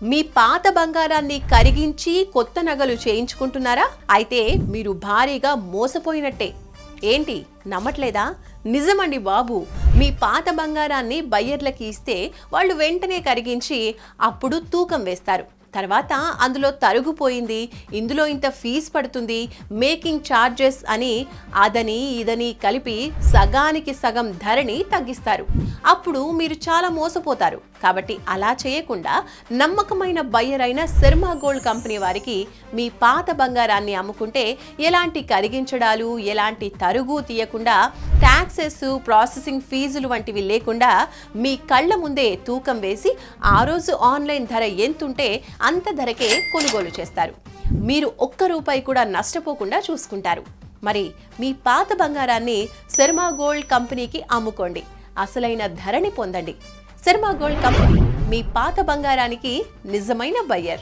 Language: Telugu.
మీ పాత బంగారాన్ని కరిగించి కొత్త నగలు చేయించుకుంటున్నారా? అయితే మీరు భారీగా మోసపోయినట్టే. ఏంటి నమ్మట్లేదా? నిజమండి బాబు. మీ పాత బంగారాన్ని బయ్యర్లకి ఇస్తే వాళ్ళు వెంటనే కరిగించి అప్పుడు తూకం వేస్తారు. తర్వాత అందులో తరుగుపోయింది, ఇందులో ఇంత ఫీజు పడుతుంది, మేకింగ్ ఛార్జెస్ అని అదని ఇదని కలిపి సగానికి సగం ధరని తగ్గిస్తారు. అప్పుడు మీరు చాలా మోసపోతారు. కాబట్టి అలా చేయకుండా నమ్మకమైన బయ్యర్ అయిన శర్మ గోల్డ్ కంపెనీ వారికి మీ పాత బంగారాన్ని అమ్ముకుంటే ఎలాంటి కరిగించడాలు, ఎలాంటి తరుగు తీయకుండా, ట్యాక్సెస్, ప్రాసెసింగ్ ఫీజులు వంటివి లేకుండా మీ కళ్ళ ముందే తూకం వేసి ఆ రోజు ఆన్లైన్ ధర ఎంతుంటే అంత ధరకే కొనుగోలు చేస్తారు. మీరు ఒక్క రూపాయి కూడా నష్టపోకుండా చూసుకుంటారు. మరి మీ పాత బంగారాన్ని శర్మ గోల్డ్ కంపెనీకి అమ్ముకోండి. అసలైన ధరని పొందండి. శర్మ గోల్డ్ కంపెనీ, మీ పాత బంగారానికి నిజమైన బయ్యర్.